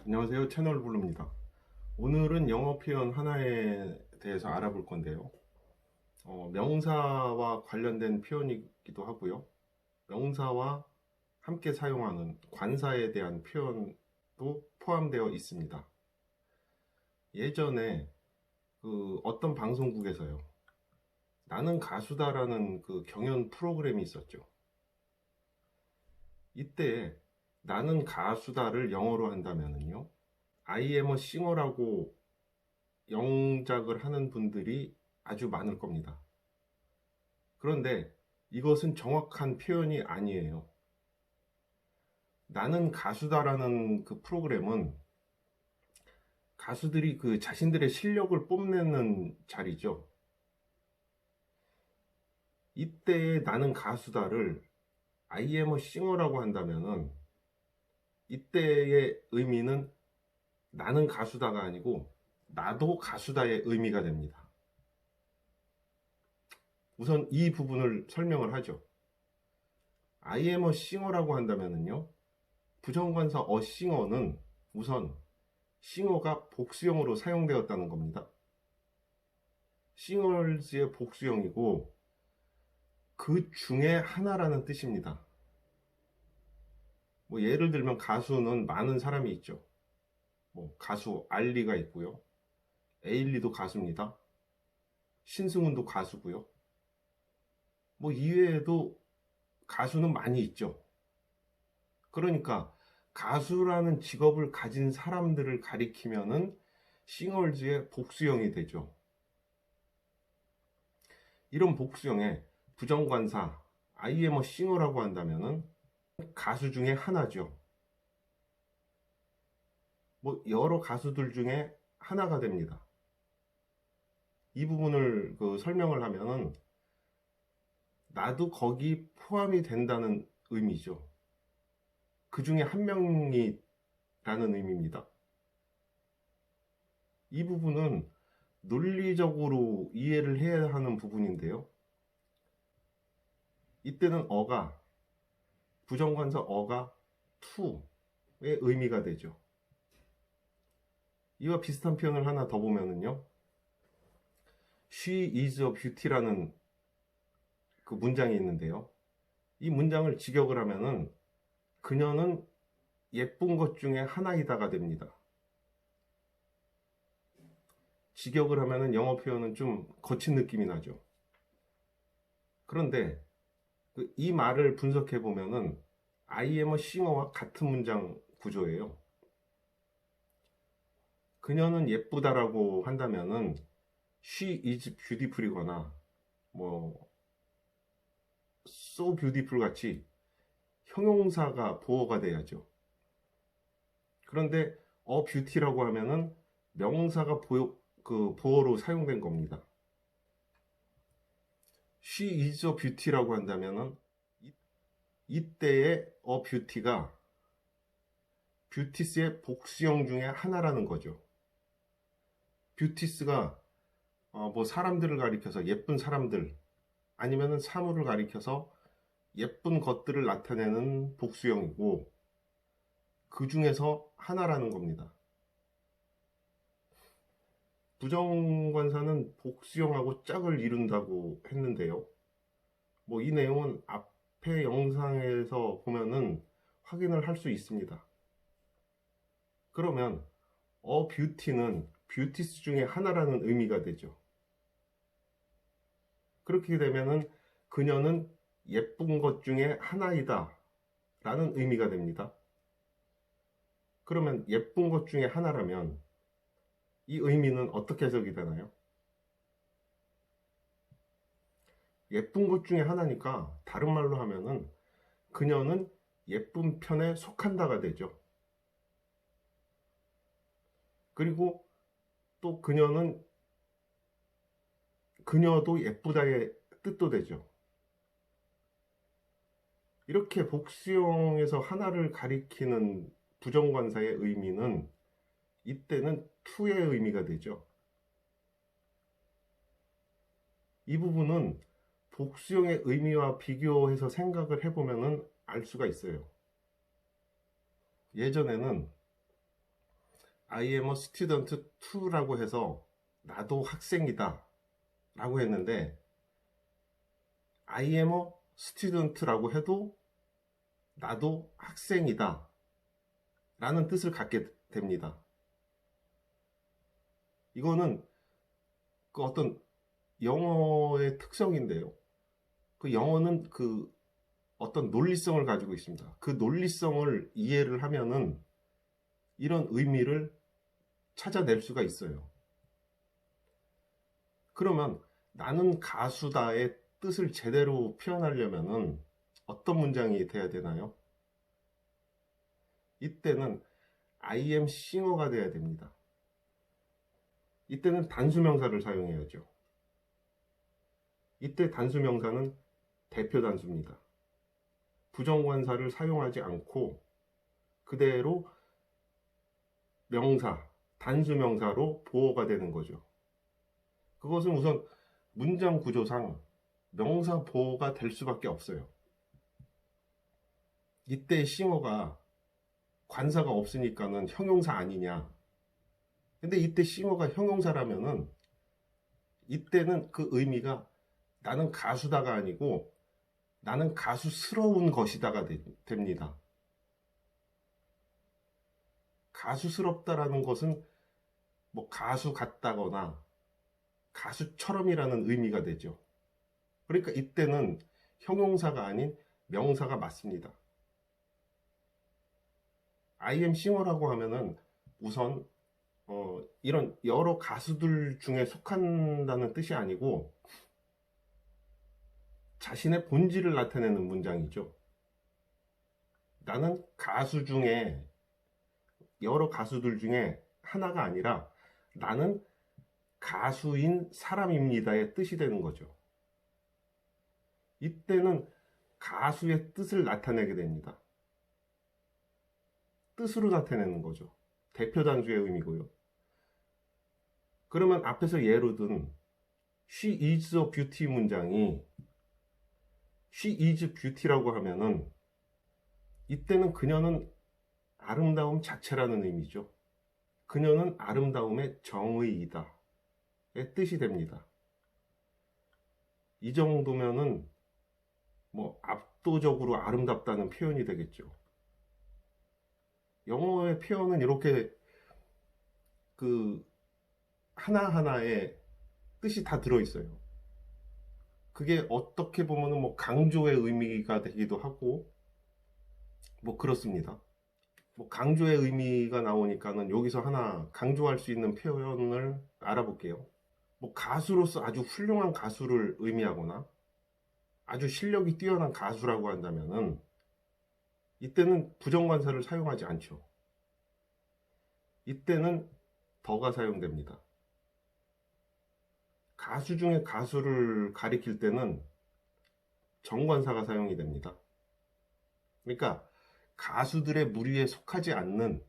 안녕하세요. 채널 블루입니다. 오늘은 영어 표현 하나에 대해서 알아볼 건데요. 명사와 관련된 표현이기도 하고요. 명사와 함께 사용하는 관사에 대한 표현도 포함되어 있습니다. 예전에 어떤 방송국에서요. 나는 가수다라는 경연 프로그램이 있었죠. 이때 나는 가수다를 영어로 한다면요. I am a singer라고 영작을 하는 분들이 아주 많을 겁니다. 그런데 이것은 정확한 표현이 아니에요. 나는 가수다라는 프로그램은 가수들이 자신들의 실력을 뽐내는 자리죠. 이때의 나는 가수다를 I am a singer라고 한다면은 이때의 의미는 나는 가수다가 아니고 나도 가수다의 의미가 됩니다. 우선 이 부분을 설명을 하죠. I am a singer라고 한다면요. 부정관사 a singer는 우선 싱어가 복수형으로 사용되었다는 겁니다. singers의 복수형이고 그 중에 하나라는 뜻입니다. 예를 들면 가수는 많은 사람이 있죠. 가수 알리가 있고요. 에일리도 가수입니다. 신승훈도 가수고요. 이외에도 가수는 많이 있죠. 그러니까 가수라는 직업을 가진 사람들을 가리키면은 싱어즈의 복수형이 되죠. 이런 복수형에 부정관사 I am a singer라고 한다면은 가수 중에 하나죠. 여러 가수들 중에 하나가 됩니다. 이 부분을 설명을 하면은 나도 거기 포함이 된다는 의미죠. 그 중에 한 명이라는 의미입니다. 이 부분은 논리적으로 이해를 해야 하는 부분인데요. 이때는 어가 부정관사 어가 to의 의미가 되죠. 이와 비슷한 표현을 하나 더 보면은요. She is a beauty라는 문장이 있는데요. 이 문장을 직역을 하면은 그녀는 예쁜 것 중에 하나이다가 됩니다. 직역을 하면은 영어 표현은 좀 거친 느낌이 나죠. 그런데 이 말을 분석해 보면은 I am a singer와 같은 문장 구조예요. 그녀는 예쁘다라고 한다면은 she is beautiful이거나 so beautiful 같이 형용사가 보어가 돼야죠. 그런데 a beauty라고 하면은 명사가 보어로 사용된 겁니다. She is a beauty라고 한다면은 이때의 a beauty가 beauties의 복수형 중에 하나라는 거죠. beauties가 사람들을 가리켜서 예쁜 사람들 아니면은 사물을 가리켜서 예쁜 것들을 나타내는 복수형이고 그 중에서 하나라는 겁니다. 부정관사는 복수형하고 짝을 이룬다고 했는데요. 이 내용은 앞에 영상에서 보면은 확인을 할 수 있습니다. 그러면 beauty는 beauties 중에 하나라는 의미가 되죠. 그렇게 되면은 그녀는 예쁜 것 중에 하나이다 라는 의미가 됩니다. 그러면 예쁜 것 중에 하나라면 이 의미는 어떻게 해석이 되나요? 예쁜 것 중에 하나니까 다른 말로 하면은 그녀는 예쁜 편에 속한다가 되죠. 그리고 또 그녀도 예쁘다의 뜻도 되죠. 이렇게 복수형에서 하나를 가리키는 부정관사의 의미는 이때는 to의 의미가 되죠. 이 부분은 복수형의 의미와 비교해서 생각을 해보면 알 수가 있어요. 예전에는 I am a student too라고 해서 나도 학생이다 라고 했는데 I am a student라고 해도 나도 학생이다 라는 뜻을 갖게 됩니다. 이거는 그 어떤 영어의 특성인데요. 그 영어는 그 어떤 논리성을 가지고 있습니다. 그 논리성을 이해를 하면은 이런 의미를 찾아낼 수가 있어요. 그러면 나는 가수다의 뜻을 제대로 표현하려면은 어떤 문장이 돼야 되나요? 이때는 I am singer가 돼야 됩니다. 이때는 단수명사를 사용해야죠. 이때 단수명사는 대표 단수입니다. 부정관사를 사용하지 않고 그대로 명사, 단수명사로 보어가 되는 거죠. 그것은 우선 문장 구조상 명사 보어가 될 수밖에 없어요. 이때 싱어가 관사가 없으니까는 형용사 아니냐. 근데 이때 싱어가 형용사라면은 이때는 그 의미가 나는 가수다가 아니고 나는 가수스러운 것이다가 됩니다. 가수스럽다라는 것은 뭐 가수 같다거나 가수처럼이라는 의미가 되죠. 그러니까 이때는 형용사가 아닌 명사가 맞습니다. I am singer라고 하면은 우선 이런 여러 가수들 중에 속한다는 뜻이 아니고 자신의 본질을 나타내는 문장이죠. 나는 가수 중에 여러 가수들 중에 하나가 아니라 나는 가수인 사람입니다의 뜻이 되는 거죠. 이때는 가수의 뜻을 나타내게 됩니다. 뜻으로 나타내는 거죠. 대표 단수의 의미고요. 그러면 앞에서 예로 든 She is a beauty 문장이 She is beauty라고 하면은 이때는 그녀는 아름다움 자체라는 의미죠. 그녀는 아름다움의 정의이다 의 뜻이 됩니다. 이 정도면은 뭐 압도적으로 아름답다는 표현이 되겠죠. 영어의 표현은 이렇게 그 하나하나에 뜻이 다 들어있어요. 그게 어떻게 보면은 뭐 강조의 의미가 되기도 하고 뭐 그렇습니다. 뭐 강조의 의미가 나오니까는 여기서 하나 강조할 수 있는 표현을 알아볼게요. 뭐 가수로서 아주 훌륭한 가수를 의미하거나 아주 실력이 뛰어난 가수라고 한다면은 이때는 부정관사를 사용하지 않죠. 이때는 더가 사용됩니다. 가수 중에 가수를 가리킬 때는 정관사가 사용이 됩니다. 그러니까 가수들의 무리에 속하지 않는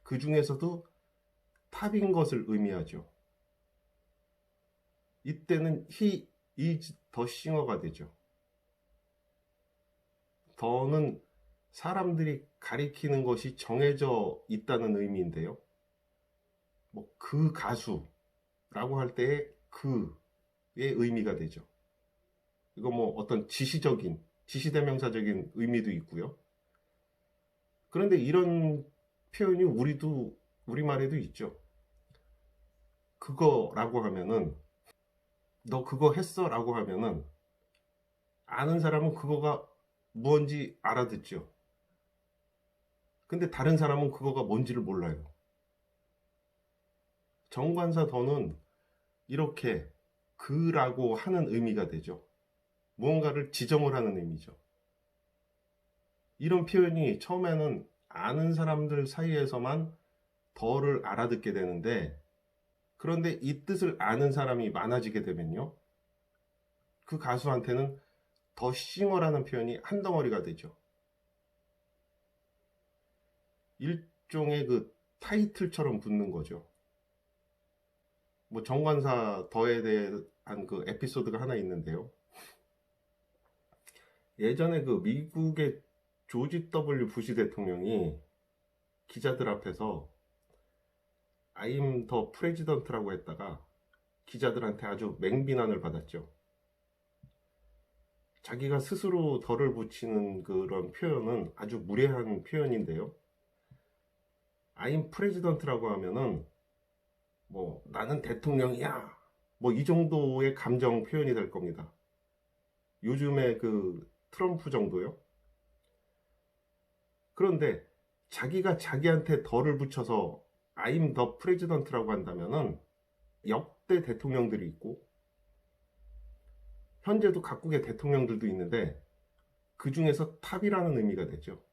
그 중에서도 탑인 것을 의미하죠. 이때는 he is the singer가 되죠. 더는 사람들이 가리키는 것이 정해져 있다는 의미인데요. 뭐 그 가수라고 할 때의 그의 의미가 되죠. 이거 뭐 어떤 지시적인, 지시대명사적인 의미도 있고요. 그런데 이런 표현이 우리말에도 있죠. 그거라고 하면은 너 그거 했어? 라고 하면은 아는 사람은 그거가 뭔지 알아듣죠. 근데 다른 사람은 그거가 뭔지를 몰라요. 정관사 더는 이렇게 그라고 하는 의미가 되죠. 무언가를 지정을 하는 의미죠. 이런 표현이 처음에는 아는 사람들 사이에서만 더를 알아듣게 되는데 그런데 이 뜻을 아는 사람이 많아지게 되면요. 그 가수한테는 더 싱어라는 표현이 한 덩어리가 되죠. 일종의 그 타이틀처럼 붙는 거죠. 뭐 정관사 더에 대한 그 에피소드가 하나 있는데요. 예전에 그 미국의 조지 W 부시 대통령이 기자들 앞에서 I'm the president라고 했다가 기자들한테 아주 맹비난을 받았죠. 자기가 스스로 덜을 붙이는 그런 표현은 아주 무례한 표현인데요. I'm president라고 하면은 뭐 나는 대통령이야, 뭐 이 정도의 감정 표현이 될 겁니다. 요즘에 그 트럼프 정도요. 그런데 자기가 자기한테 덜을 붙여서 I'm the president라고 한다면은 역대 대통령들이 있고 현재도 각국의 대통령들도 있는데 그 중에서 탑이라는 의미가 되죠.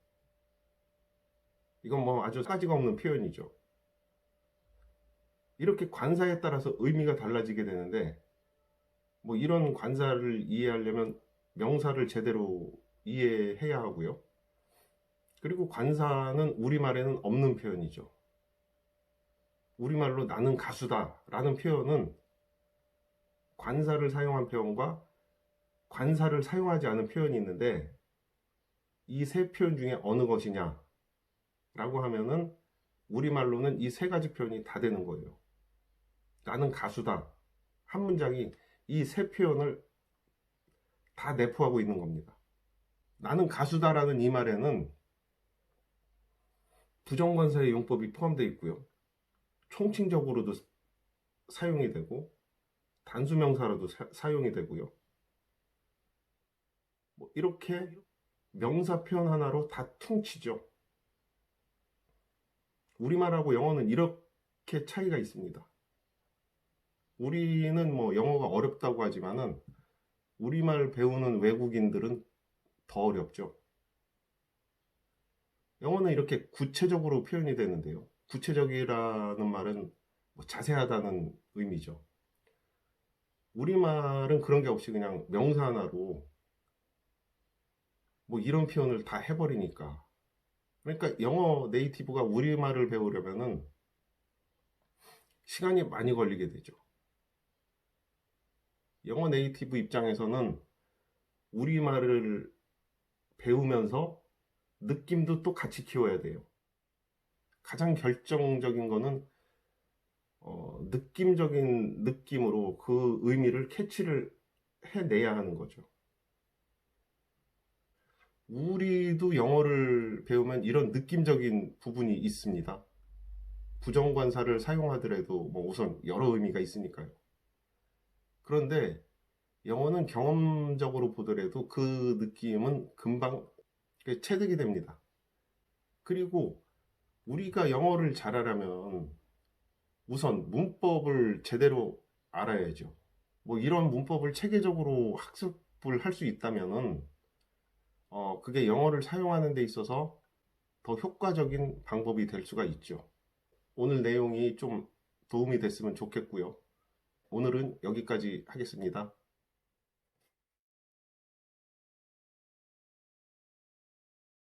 이건 뭐 아주 가지가 없는 표현이죠. 이렇게 관사에 따라서 의미가 달라지게 되는데, 뭐 이런 관사를 이해하려면 명사를 제대로 이해해야 하고요. 그리고 관사는 우리말에는 없는 표현이죠. 우리말로 나는 가수다 라는 표현은 관사를 사용한 표현과 관사를 사용하지 않은 표현이 있는데, 이 세 표현 중에 어느 것이냐 라고 하면은 우리말로는 이 세 가지 표현이 다 되는 거예요. 나는 가수다 한 문장이 이 세 표현을 다 내포하고 있는 겁니다. 나는 가수다라는 이 말에는 부정관사의 용법이 포함되어 있고요. 총칭적으로도 사용이 되고 단수명사로도 사용이 되고요. 뭐 이렇게 명사 표현 하나로 다 퉁치죠. 우리말하고 영어는 이렇게 차이가 있습니다. 우리는 뭐 영어가 어렵다고 하지만은 우리말 배우는 외국인들은 더 어렵죠. 영어는 이렇게 구체적으로 표현이 되는데요. 구체적이라는 말은 뭐 자세하다는 의미죠. 우리말은 그런 게 없이 그냥 명사 하나로 뭐 이런 표현을 다 해버리니까. 그러니까 영어 네이티브가 우리말을 배우려면은 시간이 많이 걸리게 되죠. 영어 네이티브 입장에서는 우리말을 배우면서 느낌도 또 같이 키워야 돼요. 가장 결정적인 거는 느낌적인 느낌으로 그 의미를 캐치를 해내야 하는 거죠. 우리도 영어를 배우면 이런 느낌적인 부분이 있습니다. 부정관사를 사용하더라도 뭐 우선 여러 의미가 있으니까요. 그런데 영어는 경험적으로 보더라도 그 느낌은 금방 체득이 됩니다. 그리고 우리가 영어를 잘하려면 우선 문법을 제대로 알아야죠. 뭐 이런 문법을 체계적으로 학습을 할 수 있다면은 그게 영어를 사용하는 데 있어서 더 효과적인 방법이 될 수가 있죠. 오늘 내용이 좀 도움이 됐으면 좋겠고요. 오늘은 여기까지 하겠습니다.